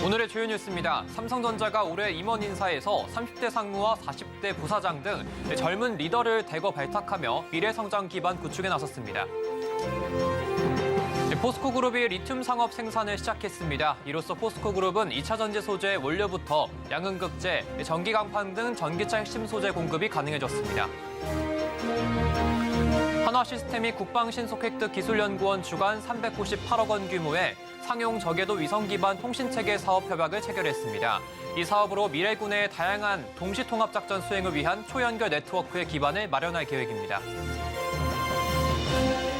오늘의 주요 뉴스입니다. 삼성전자가 올해 임원 인사에서 30대 상무와 40대 부사장 등 젊은 리더를 대거 발탁하며 미래성장 기반 구축에 나섰습니다. 포스코그룹이 리튬 상업 생산을 시작했습니다. 이로써 포스코그룹은 2차 전지 소재 원료부터 양극재, 전기 강판 등 전기차 핵심 소재 공급이 가능해졌습니다. 한화시스템이 국방신속획득 기술연구원 주관 398억 원 규모의 상용 저궤도 위성 기반 통신체계 사업 협약을 체결했습니다. 이 사업으로 미래군의 다양한 동시통합작전 수행을 위한 초연결 네트워크의 기반을 마련할 계획입니다.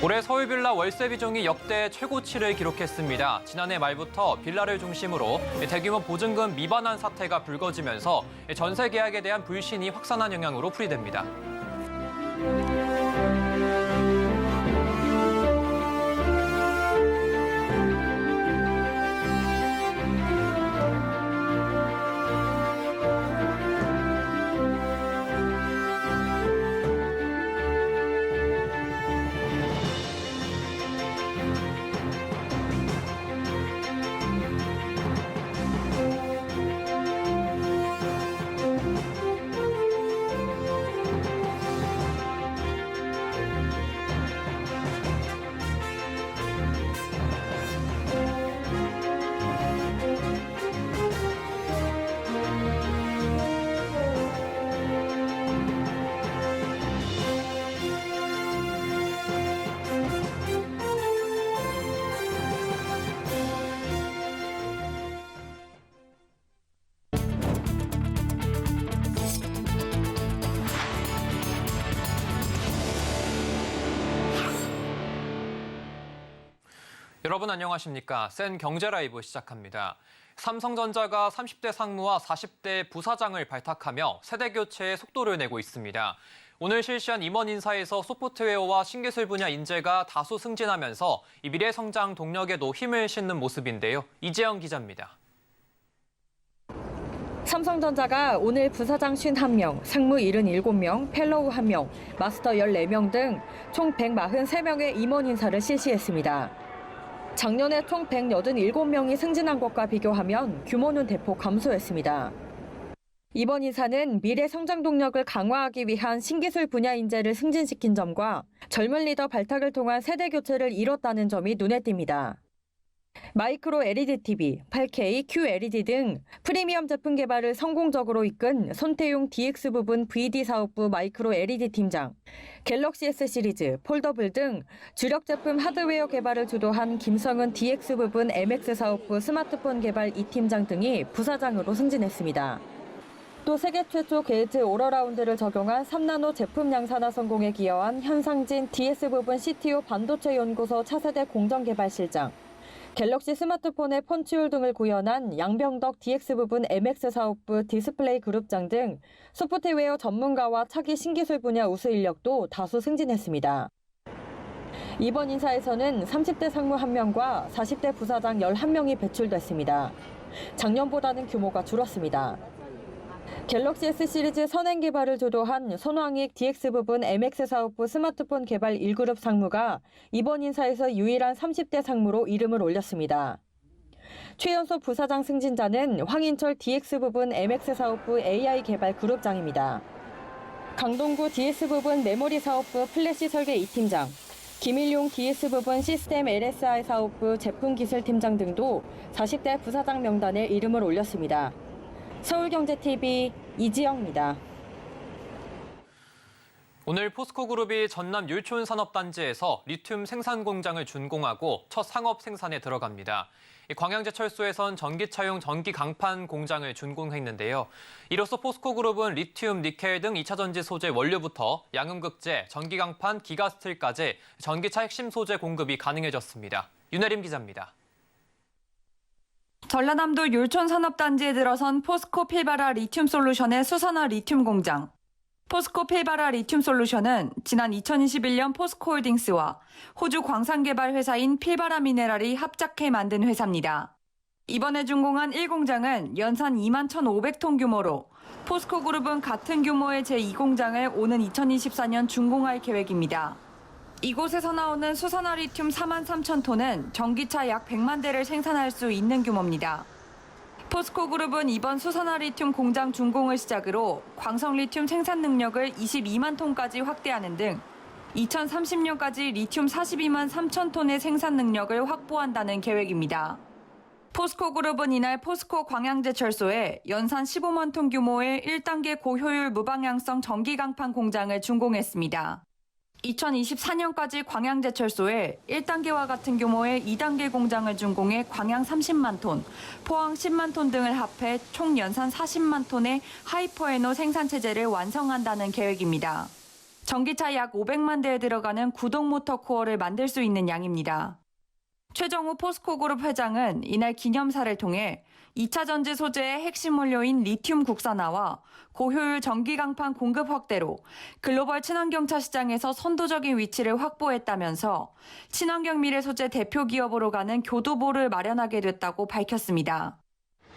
올해 서울 빌라 월세 비중이 역대 최고치를 기록했습니다. 지난해 말부터 빌라를 중심으로 대규모 보증금 미반환 사태가 불거지면서 전세 계약에 대한 불신이 확산한 영향으로 풀이됩니다. 여러분 안녕하십니까? 센 경제라이브 시작합니다. 삼성전자가 30대 상무와 40대 부사장을 발탁하며 세대 교체에 속도를 내고 있습니다. 오늘 실시한 임원 인사에서 소프트웨어와 신기술 분야 인재가 다수 승진하면서 이 미래 성장 동력에도 힘을 싣는 모습인데요. 이재영 기자입니다. 삼성전자가 오늘 부사장 51명, 상무 77명, 펠로우 1명, 마스터 14명 등 총 143명의 임원 인사를 실시했습니다. 작년에 총 187명이 승진한 것과 비교하면 규모는 대폭 감소했습니다. 이번 인사는 미래 성장 동력을 강화하기 위한 신기술 분야 인재를 승진시킨 점과 젊은 리더 발탁을 통한 세대 교체를 이뤘다는 점이 눈에 띕니다. 마이크로 LED TV, 8K, QLED 등 프리미엄 제품 개발을 성공적으로 이끈 손태용 DX 부분 VD 사업부 마이크로 LED 팀장, 갤럭시 S 시리즈, 폴더블 등 주력 제품 하드웨어 개발을 주도한 김성은 DX 부분 MX 사업부 스마트폰 개발 2팀장 등이 부사장으로 승진했습니다. 또 세계 최초 게이트 올어라운드를 적용한 3나노 제품 양산화 성공에 기여한 현상진 DS 부분 CTO 반도체 연구소 차세대 공정개발실장, 갤럭시 스마트폰의 펀치홀 등을 구현한 양병덕 DX 부분 MX 사업부 디스플레이 그룹장 등 소프트웨어 전문가와 차기 신기술 분야 우수 인력도 다수 승진했습니다. 이번 인사에서는 30대 상무 1명과 40대 부사장 11명이 배출됐습니다. 작년보다는 규모가 줄었습니다. 갤럭시 S 시리즈 선행 개발을 주도한 손왕익 DX 부분 MX 사업부 스마트폰 개발 1그룹 상무가 이번 인사에서 유일한 30대 상무로 이름을 올렸습니다. 최연소 부사장 승진자는 황인철 DX 부분 MX 사업부 AI 개발 그룹장입니다. 강동구 DS 부분 메모리 사업부 플래시 설계 2팀장, 김일용 DS 부분 시스템 LSI 사업부 제품 기술팀장 등도 40대 부사장 명단에 이름을 올렸습니다. 서울경제TV 이지영입니다. 오늘 포스코그룹이 전남 율촌산업단지에서 리튬 생산 공장을 준공하고 첫 상업 생산에 들어갑니다. 광양제철소에선 전기차용 전기 강판 공장을 준공했는데요. 이로써 포스코그룹은 리튬, 니켈 등 2차 전지 소재 원료부터 양극재, 전기 강판, 기가스틸까지 전기차 핵심 소재 공급이 가능해졌습니다. 윤혜림 기자입니다. 전라남도 율촌산업단지에 들어선 포스코 필바라 리튬솔루션의 수산화 리튬 공장. 포스코 필바라 리튬솔루션은 지난 2021년 포스코홀딩스와 호주 광산개발 회사인 필바라 미네랄이 합작해 만든 회사입니다. 이번에 준공한 1공장은 연산 21,500톤 규모로 포스코그룹은 같은 규모의 제2공장을 오는 2024년 준공할 계획입니다. 이곳에서 나오는 수산화 리튬 43,000톤은 전기차 약 100만 대를 생산할 수 있는 규모입니다. 포스코그룹은 이번 수산화 리튬 공장 준공을 시작으로 광석 리튬 생산 능력을 22만 톤까지 확대하는 등 2030년까지 리튬 42만 3천 톤의 생산 능력을 확보한다는 계획입니다. 포스코그룹은 이날 포스코 광양제철소에 연산 15만 톤 규모의 1단계 고효율 무방향성 전기 강판 공장을 준공했습니다. 2024년까지 광양제철소에 1단계와 같은 규모의 2단계 공장을 준공해 광양 30만 톤, 포항 10만 톤 등을 합해 총 연산 40만 톤의 하이퍼에노 생산 체제를 완성한다는 계획입니다. 전기차 약 500만 대에 들어가는 구동 모터 코어를 만들 수 있는 양입니다. 최정우 포스코그룹 회장은 이날 기념사를 통해 2차 전지 소재의 핵심 원료인 리튬 국산화와 고효율 전기 강판 공급 확대로 글로벌 친환경차 시장에서 선도적인 위치를 확보했다면서 친환경 미래 소재 대표 기업으로 가는 교두보를 마련하게 됐다고 밝혔습니다.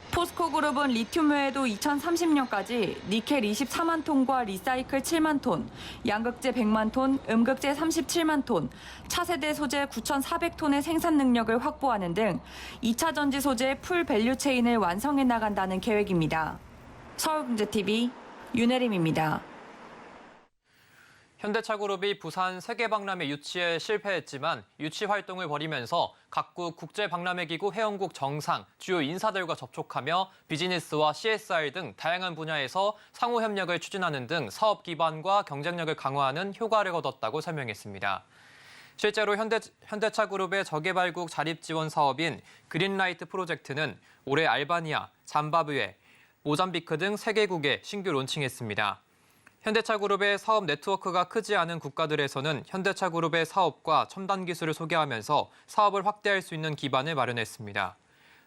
포스코그룹은 리튬 외에도 2030년까지 니켈 24만 톤과 리사이클 7만 톤, 양극재 100만 톤, 음극재 37만 톤, 차세대 소재 9,400톤의 생산 능력을 확보하는 등 2차 전지 소재의 풀 밸류 체인을 완성해 나간다는 계획입니다. 서울경제TV 윤혜림입니다. 현대차그룹이 부산 세계박람회 유치에 실패했지만 유치 활동을 벌이면서 각국 국제박람회기구 회원국 정상, 주요 인사들과 접촉하며 비즈니스와 CSR 등 다양한 분야에서 상호 협력을 추진하는 등 사업 기반과 경쟁력을 강화하는 효과를 거뒀다고 설명했습니다. 실제로 현대차그룹의 저개발국 자립 지원 사업인 그린라이트 프로젝트는 올해 알바니아, 잠바브웨, 모잠비크 등 3개국에 신규 론칭했습니다. 현대차그룹의 사업 네트워크가 크지 않은 국가들에서는 현대차그룹의 사업과 첨단 기술을 소개하면서 사업을 확대할 수 있는 기반을 마련했습니다.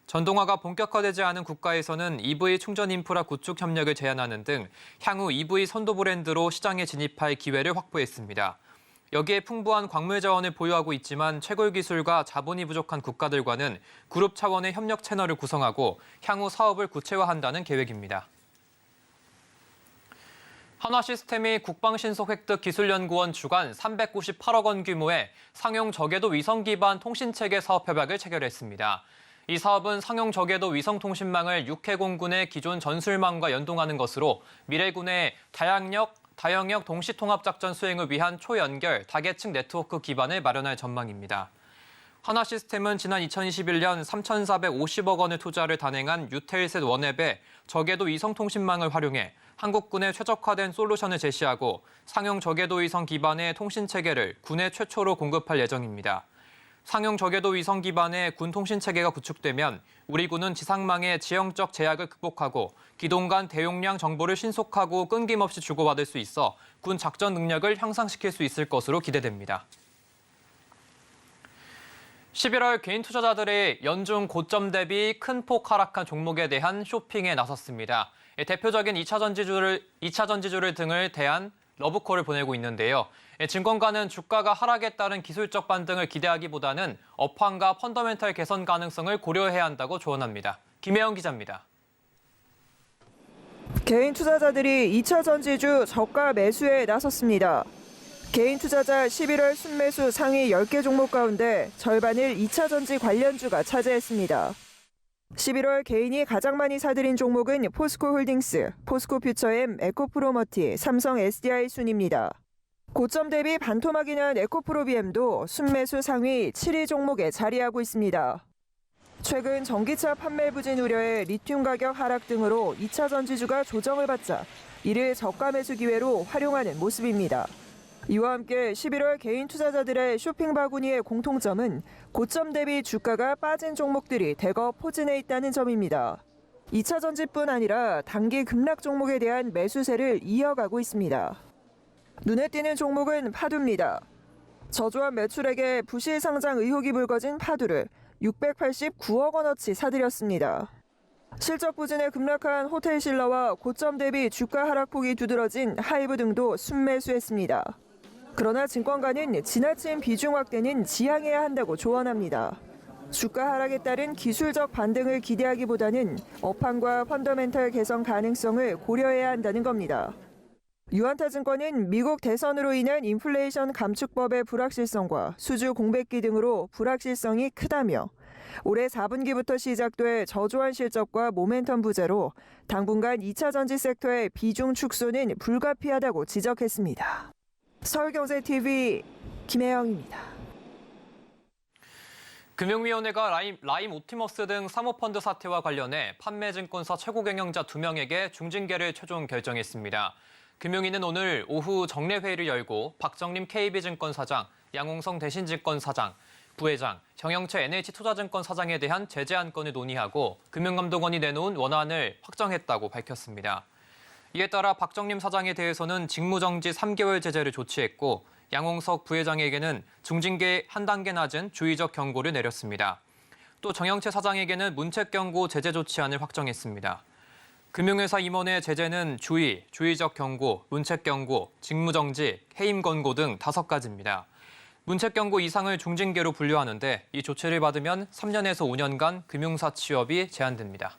전동화가 본격화되지 않은 국가에서는 EV 충전 인프라 구축 협력을 제안하는 등 향후 EV 선도 브랜드로 시장에 진입할 기회를 확보했습니다. 여기에 풍부한 광물 자원을 보유하고 있지만 채굴 기술과 자본이 부족한 국가들과는 그룹 차원의 협력 채널을 구성하고 향후 사업을 구체화한다는 계획입니다. 한화시스템이 국방신속획득기술연구원 주관 398억 원 규모의 상용 저궤도 위성 기반 통신체계 사업 협약을 체결했습니다. 이 사업은 상용 저궤도 위성통신망을 육해공군의 기존 전술망과 연동하는 것으로 미래군의 다영역 동시통합작전 수행을 위한 초연결, 다계층 네트워크 기반을 마련할 전망입니다. 한화시스템은 지난 2021년 3,450억 원의 투자를 단행한 유텔셋 원앱에 저궤도 위성통신망을 활용해 한국군에 최적화된 솔루션을 제시하고 상용 저궤도 위성 기반의 통신체계를 군에 최초로 공급할 예정입니다. 상용 저궤도 위성 기반의 군 통신체계가 구축되면 우리 군은 지상망의 지형적 제약을 극복하고 기동 간 대용량 정보를 신속하고 끊김없이 주고받을 수 있어 군 작전 능력을 향상시킬 수 있을 것으로 기대됩니다. 11월 개인 투자자들이 연중 고점 대비 큰 폭 하락한 종목에 대한 쇼핑에 나섰습니다. 대표적인 2차 전지주를 등을 대한 러브콜을 보내고 있는데요. 증권가는 주가가 하락에 따른 기술적 반등을 기대하기보다는 업황과 펀더멘털 개선 가능성을 고려해야 한다고 조언합니다. 김혜영 기자입니다. 개인 투자자들이 2차 전지주 저가 매수에 나섰습니다. 개인 투자자 11월 순매수 상위 10개 종목 가운데 절반을 2차 전지 관련주가 차지했습니다. 11월 개인이 가장 많이 사들인 종목은 포스코홀딩스, 포스코퓨처엠, 에코프로머티, 삼성 SDI 순입니다. 고점 대비 반토막이 난 에코프로비엠도 순매수 상위 7위 종목에 자리하고 있습니다. 최근 전기차 판매 부진 우려에 리튬 가격 하락 등으로 2차 전지주가 조정을 받자 이를 저가 매수 기회로 활용하는 모습입니다. 이와 함께 11월 개인 투자자들의 쇼핑 바구니의 공통점은 고점 대비 주가가 빠진 종목들이 대거 포진해 있다는 점입니다. 2차 전지뿐 아니라 단기 급락 종목에 대한 매수세를 이어가고 있습니다. 눈에 띄는 종목은 파두입니다. 저조한 매출액에 부실 상장 의혹이 불거진 파두를 689억 원어치 사들였습니다. 실적 부진에 급락한 호텔신라와 고점 대비 주가 하락폭이 두드러진 하이브 등도 순매수했습니다. 그러나 증권가는 지나친 비중 확대는 지양해야 한다고 조언합니다. 주가 하락에 따른 기술적 반등을 기대하기보다는 업황과 펀더멘털 개선 가능성을 고려해야 한다는 겁니다. 유한타증권은 미국 대선으로 인한 인플레이션 감축법의 불확실성과 수주 공백기 등으로 불확실성이 크다며 올해 4분기부터 시작돼 저조한 실적과 모멘텀 부재로 당분간 2차 전지 섹터의 비중 축소는 불가피하다고 지적했습니다. 서울경제TV 김혜영입니다. 금융위원회가 라임 옵티머스 등 사모펀드 사태와 관련해 판매증권사 최고 경영자 2명에게 중징계를 최종 결정했습니다. 금융위는 오늘 오후 정례회의를 열고 박정림 KB증권 사장, 양홍성 대신증권 사장, 부회장, 정영채 NH투자증권 사장에 대한 제재 안건을 논의하고 금융감독원이 내놓은 원안을 확정했다고 밝혔습니다. 이에 따라 박정림 사장에 대해서는 직무정지 3개월 제재를 조치했고 양홍석 부회장에게는 중징계 한 단계 낮은 주의적 경고를 내렸습니다. 또 정영채 사장에게는 문책경고 제재 조치안을 확정했습니다. 금융회사 임원의 제재는 주의적 경고, 문책경고, 직무정지, 해임권고 등 5가지입니다. 문책경고 이상을 중징계로 분류하는데 이 조치를 받으면 3년에서 5년간 금융사 취업이 제한됩니다.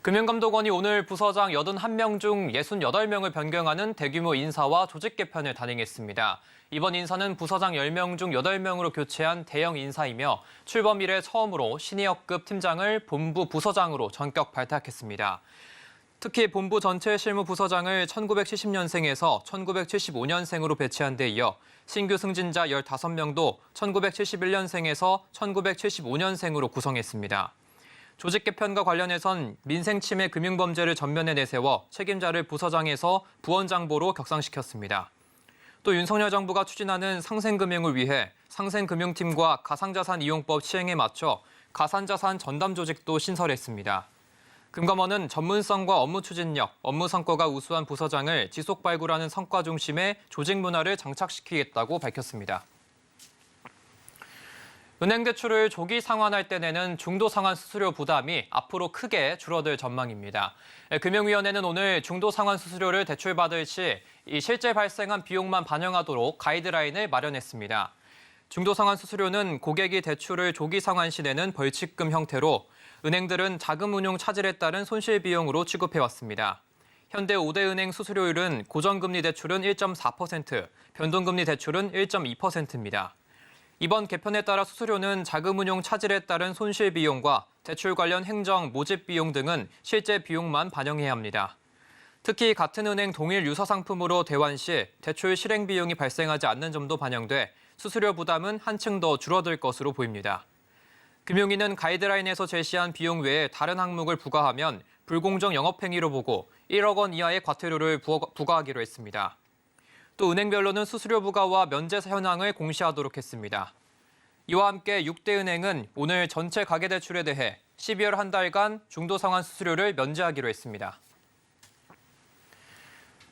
금융감독원이 오늘 부서장 81명 중 68명을 변경하는 대규모 인사와 조직 개편을 단행했습니다. 이번 인사는 부서장 10명 중 8명으로 교체한 대형 인사이며 출범 이래 처음으로 시니어급 팀장을 본부 부서장으로 전격 발탁했습니다. 특히 본부 전체 실무 부서장을 1970년생에서 1975년생으로 배치한 데 이어 신규 승진자 15명도 1971년생에서 1975년생으로 구성했습니다. 조직 개편과 관련해선 민생침해 금융범죄를 전면에 내세워 책임자를 부서장에서 부원장보로 격상시켰습니다. 또 윤석열 정부가 추진하는 상생금융을 위해 상생금융팀과 가상자산 이용법 시행에 맞춰 가산자산 전담 조직도 신설했습니다. 금감원은 전문성과 업무 추진력, 업무 성과가 우수한 부서장을 지속 발굴하는 성과 중심의 조직 문화를 장착시키겠다고 밝혔습니다. 은행 대출을 조기 상환할 때 내는 중도상환 수수료 부담이 앞으로 크게 줄어들 전망입니다. 금융위원회는 오늘 중도상환 수수료를 대출받을 시 실제 발생한 비용만 반영하도록 가이드라인을 마련했습니다. 중도상환 수수료는 고객이 대출을 조기 상환 시 내는 벌칙금 형태로 은행들은 자금 운용 차질에 따른 손실 비용으로 취급해왔습니다. 현대 5대 은행 수수료율은 고정금리 대출은 1.4%, 변동금리 대출은 1.2%입니다. 이번 개편에 따라 수수료는 자금 운용 차질에 따른 손실 비용과 대출 관련 행정, 모집 비용 등은 실제 비용만 반영해야 합니다. 특히 같은 은행 동일 유사 상품으로 대환 시 대출 실행 비용이 발생하지 않는 점도 반영돼 수수료 부담은 한층 더 줄어들 것으로 보입니다. 금융위는 가이드라인에서 제시한 비용 외에 다른 항목을 부과하면 불공정 영업행위로 보고 1억 원 이하의 과태료를 부과하기로 했습니다. 또 은행별로는 수수료 부과와 면제 현황을 공시하도록 했습니다. 이와 함께 6대 은행은 오늘 전체 가계대출에 대해 12월 한 달간 중도상환 수수료를 면제하기로 했습니다.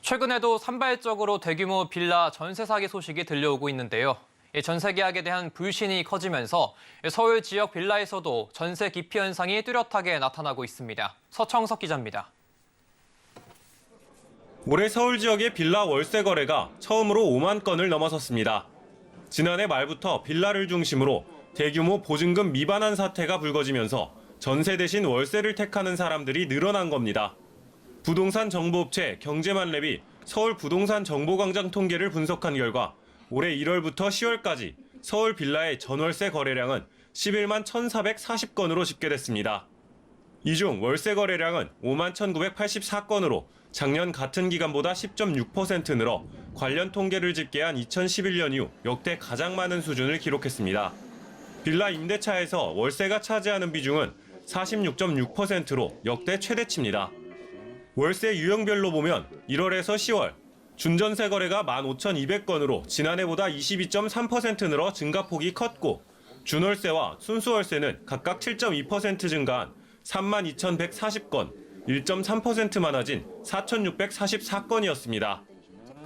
최근에도 산발적으로 대규모 빌라 전세 사기 소식이 들려오고 있는데요. 전세 계약에 대한 불신이 커지면서 서울 지역 빌라에서도 전세 기피 현상이 뚜렷하게 나타나고 있습니다. 서청석 기자입니다. 올해 서울 지역의 빌라 월세 거래가 처음으로 5만 건을 넘어섰습니다. 지난해 말부터 빌라를 중심으로 대규모 보증금 미반환 사태가 불거지면서 전세 대신 월세를 택하는 사람들이 늘어난 겁니다. 부동산 정보업체 경제만랩이 서울 부동산 정보광장 통계를 분석한 결과 올해 1월부터 10월까지 서울 빌라의 전월세 거래량은 11만 1,440건으로 집계됐습니다. 이 중 월세 거래량은 5만 1,984건으로 작년 같은 기간보다 10.6% 늘어 관련 통계를 집계한 2011년 이후 역대 가장 많은 수준을 기록했습니다. 빌라 임대차에서 월세가 차지하는 비중은 46.6%로 역대 최대치입니다. 월세 유형별로 보면 1월에서 10월 준전세 거래가 15,200건으로 지난해보다 22.3% 늘어 증가폭이 컸고 준월세와 순수월세는 각각 7.2% 증가한 32,140건, 1.3% 많아진 4,644건이었습니다.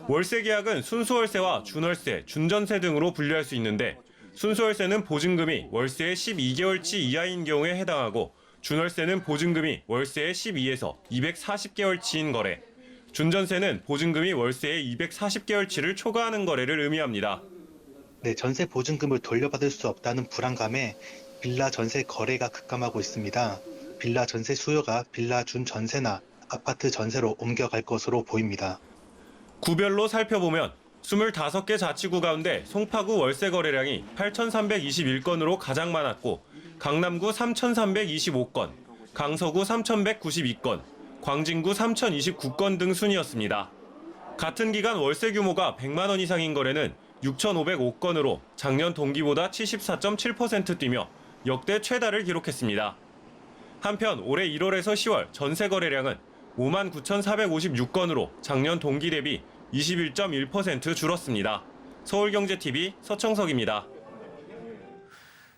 월세 계약은 순수월세와 준월세, 준전세 등으로 분류할 수 있는데 순수월세는 보증금이 월세의 12개월치 이하인 경우에 해당하고 준월세는 보증금이 월세의 12에서 240개월치인 거래, 준전세는 보증금이 월세의 240개월치를 초과하는 거래를 의미합니다. 네, 전세 보증금을 돌려받을 수 없다는 불안감에 빌라 전세 거래가 급감하고 있습니다. 빌라 전세 수요가 빌라 준 전세나 아파트 전세로 옮겨갈 것으로 보입니다. 구별로 살펴보면 25개 자치구 가운데 송파구 월세 거래량이 8,321건으로 가장 많았고 강남구 3,325건, 강서구 3,192건, 광진구 3,029건 등 순이었습니다. 같은 기간 월세 규모가 100만 원 이상인 거래는 6,505건으로 작년 동기보다 74.7% 뛰며 역대 최다를 기록했습니다. 한편 올해 1월에서 10월 전세 거래량은 59,456건으로 작년 동기 대비 21.1% 줄었습니다. 서울경제TV 서청석입니다.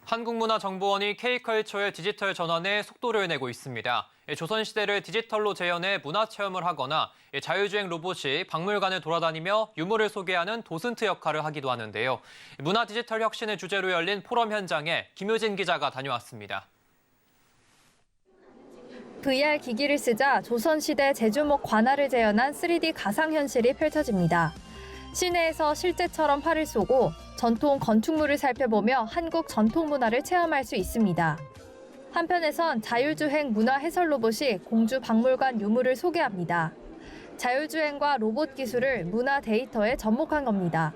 한국문화정보원이 K컬처의 디지털 전환에 속도를 내고 있습니다. 조선시대를 디지털로 재현해 문화체험을 하거나 자율주행 로봇이 박물관을 돌아다니며 유물을 소개하는 도슨트 역할을 하기도 하는데요. 문화 디지털 혁신을 주제로 열린 포럼 현장에 김효진 기자가 다녀왔습니다. VR 기기를 쓰자 조선시대 제주목 관할을 재현한 3D 가상현실이 펼쳐집니다. 시내에서 실제처럼 팔을 쏘고 전통 건축물을 살펴보며 한국 전통 문화를 체험할 수 있습니다. 한편에선 자율주행 문화 해설 로봇이 공주 박물관 유물을 소개합니다. 자율주행과 로봇 기술을 문화 데이터에 접목한 겁니다.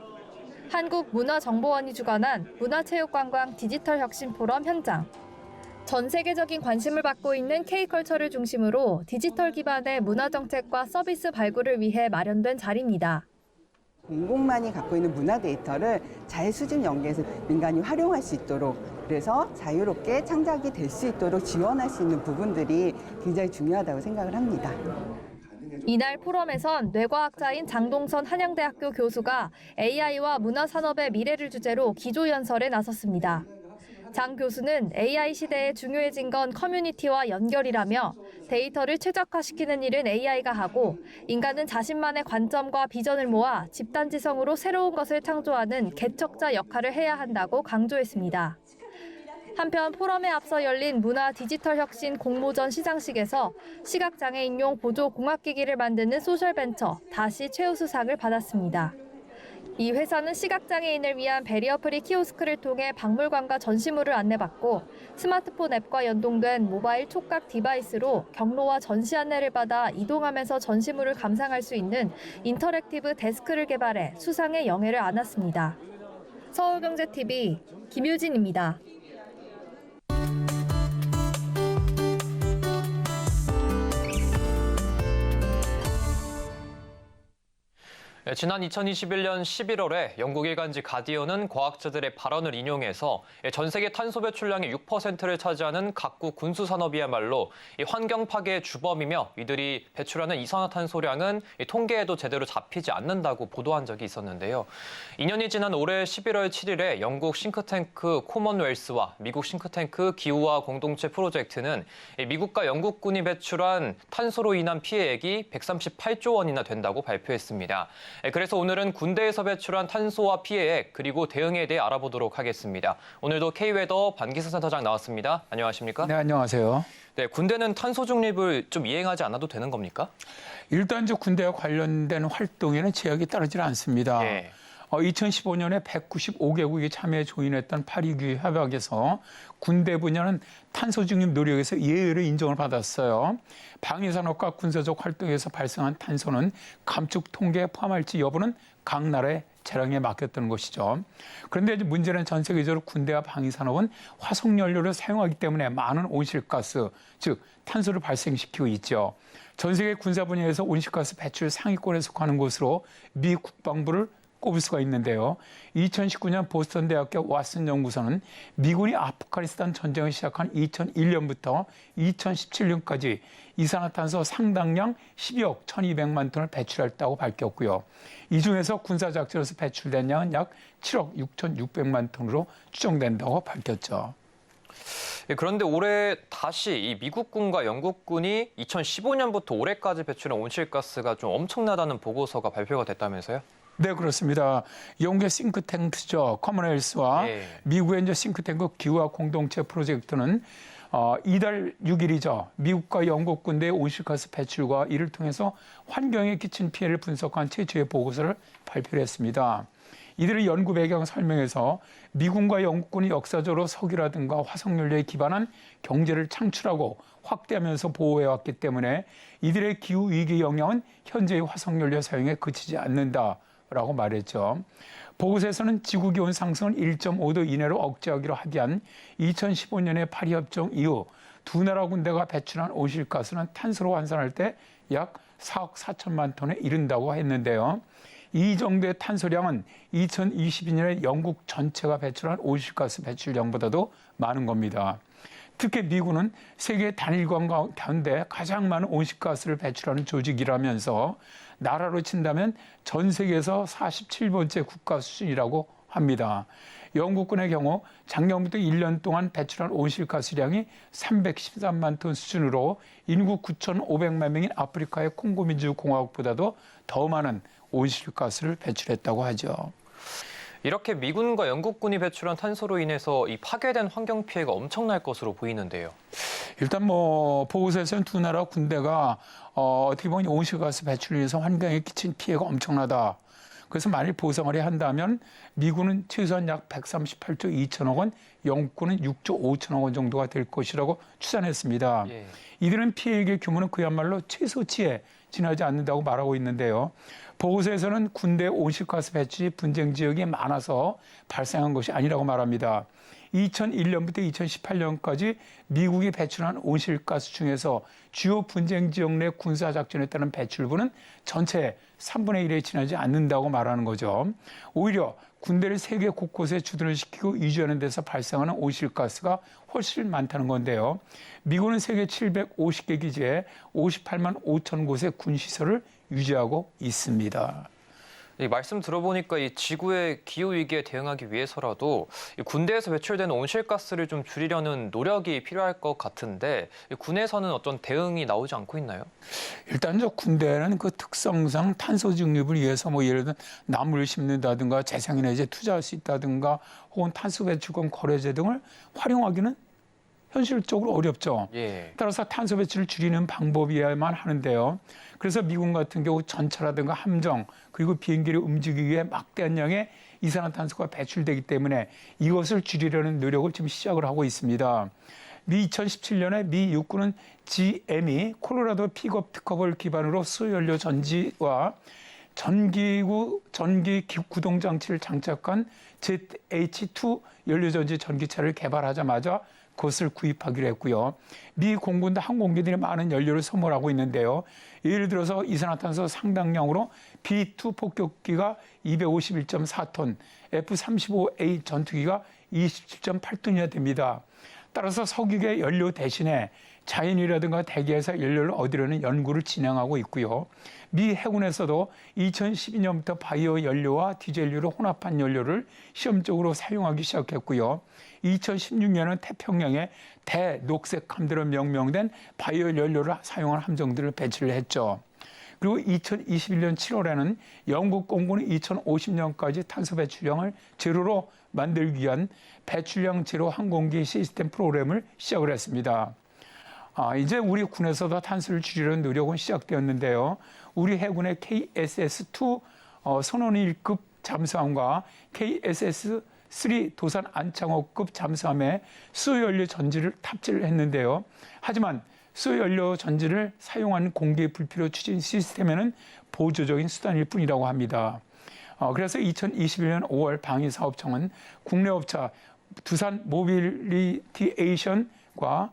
한국문화정보원이 주관한 문화체육관광 디지털 혁신 포럼 현장. 전 세계적인 관심을 받고 있는 K컬처를 중심으로 디지털 기반의 문화정책과 서비스 발굴을 위해 마련된 자리입니다. 공공만이 갖고 있는 문화 데이터를 잘 수집 연계해서 민간이 활용할 수 있도록, 그래서 자유롭게 창작이 될 수 있도록 지원할 수 있는 부분들이 굉장히 중요하다고 생각을 합니다. 이날 포럼에선 뇌과학자인 장동선 한양대학교 교수가 AI와 문화산업의 미래를 주제로 기조연설에 나섰습니다. 장 교수는 AI 시대에 중요해진 건 커뮤니티와 연결이라며 데이터를 최적화시키는 일은 AI가 하고 인간은 자신만의 관점과 비전을 모아 집단지성으로 새로운 것을 창조하는 개척자 역할을 해야 한다고 강조했습니다. 한편 포럼에 앞서 열린 문화 디지털 혁신 공모전 시상식에서 시각장애인용 보조 공학기기를 만드는 소셜벤처 다시 최우수상을 받았습니다. 이 회사는 시각장애인을 위한 베리어프리 키오스크를 통해 박물관과 전시물을 안내받고 스마트폰 앱과 연동된 모바일 촉각 디바이스로 경로와 전시 안내를 받아 이동하면서 전시물을 감상할 수 있는 인터랙티브 데스크를 개발해 수상의 영예를 안았습니다. 서울경제TV 김유진입니다. 지난 2021년 11월에 영국 일간지 가디언은 과학자들의 발언을 인용해서 전 세계 탄소 배출량의 6%를 차지하는 각국 군수산업이야말로 환경 파괴의 주범이며 이들이 배출하는 이산화탄소량은 통계에도 제대로 잡히지 않는다고 보도한 적이 있었는데요. 2년이 지난 올해 11월 7일에 영국 싱크탱크 코먼웰스와 미국 싱크탱크 기후와 공동체 프로젝트는 미국과 영국군이 배출한 탄소로 인한 피해액이 138조 원이나 된다고 발표했습니다. 그래서 오늘은 군대에서 배출한 탄소와 피해액 그리고 대응에 대해 알아보도록 하겠습니다. 오늘도 K웨더 반기사 센터장 나왔습니다. 안녕하십니까? 네, 안녕하세요. 네, 군대는 탄소 중립을 좀 이행하지 않아도 되는 겁니까? 일단 이제 군대와 관련된 활동에는 제약이 따르지 않습니다. 예. 2015년에 195개국이 참여해 조인했던 파리규 협약에서 군대 분야는 탄소 중립 노력에서 예외로 인정을 받았어요. 방위산업과 군사적 활동에서 발생한 탄소는 감축 통계에 포함할지 여부는 각 나라의 재량에 맡겼던 것이죠. 그런데 이제 문제는 전 세계적으로 군대와 방위산업은 화석연료를 사용하기 때문에 많은 온실가스, 즉 탄소를 발생시키고 있죠. 전 세계 군사 분야에서 온실가스 배출 상위권에 속하는 곳으로 미 국방부를 꼽을 수가 있는데요. 2019년 보스턴 대학교 왓슨 연구소는 미군이 아프가니스탄 전쟁을 시작한 2001년부터 2017년까지 이산화탄소 상당량 12억 1,200만 톤을 배출했다고 밝혔고요. 이 중에서 군사작전에서 배출된 양은 약 7억 6,600만 톤으로 추정된다고 밝혔죠. 그런데 올해 다시 이 미국군과 영국군이 2015년부터 올해까지 배출한 온실가스가 좀 엄청나다는 보고서가 발표가 됐다면서요? 네, 그렇습니다. 영국의 싱크탱크죠. 커먼웰스와 미국의 이제 싱크탱크 기후와 공동체 프로젝트는 이달 6일이죠. 미국과 영국 군대의 온실가스 배출과 이를 통해서 환경에 끼친 피해를 분석한 최초의 보고서를 발표했습니다. 이들의 연구 배경 설명에서 미군과 영국군이 역사적으로 석유라든가 화석연료에 기반한 경제를 창출하고 확대하면서 보호해왔기 때문에 이들의 기후위기 영향은 현재의 화석연료 사용에 그치지 않는다. 라고 말했죠. 보고서에서는 지구기온 상승을 1.5도 이내로 억제하기로 합의한 2015년의 파리협정 이후 두 나라 군대가 배출한 온실가스는 탄소로 환산할 때 약 4억 4천만 톤에 이른다고 했는데요. 이 정도의 탄소량은 2022년에 영국 전체가 배출한 온실가스 배출량보다도 많은 겁니다. 특히 미국은 세계 단일권 가운데 가장 많은 온실가스를 배출하는 조직이라면서 나라로 친다면 전 세계에서 47번째 국가 수준이라고 합니다. 영국군의 경우 작년부터 1년 동안 배출한 온실가스량이 313만 톤 수준으로 인구 9,500만 명인 아프리카의 콩고민주공화국보다도 더 많은 온실가스를 배출했다고 하죠. 이렇게 미군과 영국군이 배출한 탄소로 인해서 이 파괴된 환경 피해가 엄청날 것으로 보이는데요. 일단 보고서에서는 두 나라 군대가 어떻게 보면 온실가스 배출을 위해서 환경에 끼친 피해가 엄청나다. 그래서 만일 보상을 한다면 미군은 최소한 약 138조 2천억 원, 영국군은 6조 5천억 원 정도가 될 것이라고 추산했습니다. 예. 이들은 피해액의 규모는 그야말로 최소치에 지나지 않는다고 말하고 있는데요. 보고서에서는 군대 온실가스 배출이 분쟁 지역이 많아서 발생한 것이 아니라고 말합니다. 2001년부터 2018년까지 미국이 배출한 온실가스 중에서 주요 분쟁 지역 내 군사작전에 따른 배출분은 전체의 3분의 1에 지나지 않는다고 말하는 거죠. 오히려 군대를 세계 곳곳에 주둔을 시키고 이주하는 데서 발생하는 온실가스가 훨씬 많다는 건데요. 미국은 세계 750개 기지에 58만 5천 곳의 군시설을 유지하고 있습니다. 이 말씀 들어보니까 이 지구의 기후 위기에 대응하기 위해서라도 이 군대에서 배출되는 온실가스를 좀 줄이려는 노력이 필요할 것 같은데 군에서는 어떤 대응이 나오지 않고 있나요? 일단 군대는 그 특성상 탄소 중립을 위해서 예를 들어 나무를 심는다든가 재생에너지에 투자할 수 있다든가 혹은 탄소 배출권 거래제 등을 활용하기는 현실적으로 어렵죠. 예. 따라서 탄소 배출을 줄이는 방법이어야만 하는데요. 그래서 미군 같은 경우 전차라든가 함정 그리고 비행기를 움직이기 위해 막대한 양의 이산화탄소가 배출되기 때문에 이것을 줄이려는 노력을 지금 시작을 하고 있습니다. 2017년에 미 육군은 GM이 콜로라도 픽업 특허를 기반으로 수소연료 전지와 전기 구동 장치를 장착한 ZH2 연료전지 전기차를 개발하자마자 그것을 구입하기로 했고요. 미 공군도 항공기들이 많은 연료를 소모하고 있는데요. 예를 들어서 이산화탄소 상당량으로 B-2 폭격기가 251.4톤, F-35A 전투기가 27.8톤이나 됩니다. 따라서 석유계 연료 대신에 자연이라든가 대기에서 연료를 얻으려는 연구를 진행하고 있고요. 미 해군에서도 2012년부터 바이오 연료와 디젤류를 혼합한 연료를 시험적으로 사용하기 시작했고요. 2016년은 태평양에 대녹색함대로 명명된 바이오 연료를 사용한 함정들을 배치를 했죠. 그리고 2021년 7월에는 영국 공군은 2050년까지 탄소 배출량을 제로로 만들기 위한 배출량 제로 항공기 시스템 프로그램을 시작을 했습니다. 이제 우리 군에서도 탄소를 줄이려는 노력은 시작되었는데요. 우리 해군의 KSS-2 선원 1급 잠수함과 KSS-3 도산 안창호급 잠수함에 수소연료 전지를 탑재를 했는데요. 하지만 수소연료 전지를 사용한 공기 불필요 추진 시스템에는 보조적인 수단일 뿐이라고 합니다. 그래서 2021년 5월 방위사업청은 국내 업체 두산 모빌리티에이션과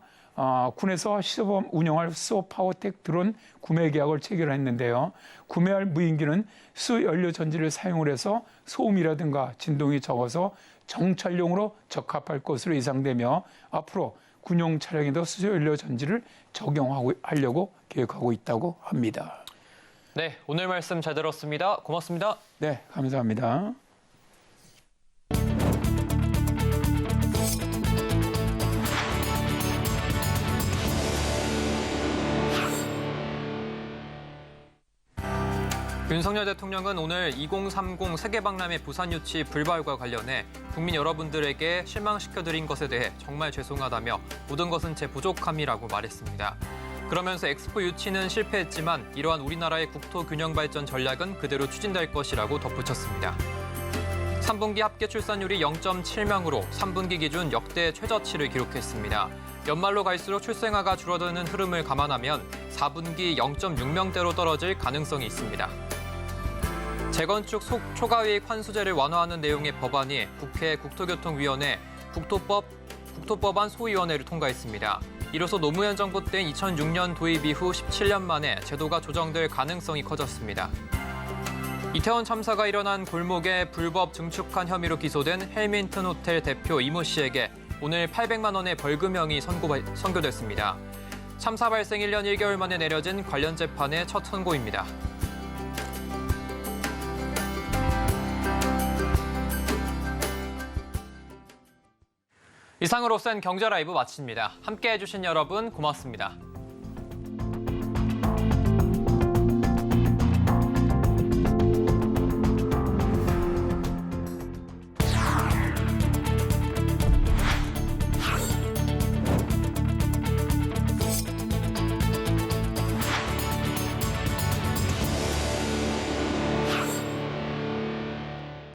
군에서 시범 운영할 수소 파워텍 드론 구매 계약을 체결했는데요. 구매할 무인기는 수연료 전지를 사용을 해서 소음이라든가 진동이 적어서 정찰용으로 적합할 것으로 예상되며 앞으로 군용 차량에도 수소연료 전지를 적용하려고 계획하고 있다고 합니다. 네, 오늘 말씀 잘 들었습니다. 고맙습니다. 네, 감사합니다. 윤석열 대통령은 오늘 2030 세계박람회 부산 유치 불발과 관련해 국민 여러분들에게 실망시켜드린 것에 대해 정말 죄송하다며 모든 것은 제 부족함이라고 말했습니다. 그러면서 엑스포 유치는 실패했지만 이러한 우리나라의 국토 균형 발전 전략은 그대로 추진될 것이라고 덧붙였습니다. 3분기 합계 출산율이 0.7명으로 3분기 기준 역대 최저치를 기록했습니다. 연말로 갈수록 출생아가 줄어드는 흐름을 감안하면 4분기 0.6명대로 떨어질 가능성이 있습니다. 재건축 초과이익 환수제를 완화하는 내용의 법안이 국회 국토교통위원회 국토법안 소위원회를 통과했습니다. 이로써 노무현 정부 때 2006년 도입 이후 17년 만에 제도가 조정될 가능성이 커졌습니다. 이태원 참사가 일어난 골목에 불법 증축한 혐의로 기소된 헬민턴 호텔 대표 이모 씨에게 오늘 800만 원의 벌금형이 선고됐습니다. 참사 발생 1년 1개월 만에 내려진 관련 재판의 첫 선고입니다. 이상으로 센 경제 라이브 마칩니다. 함께해 주신 여러분 고맙습니다.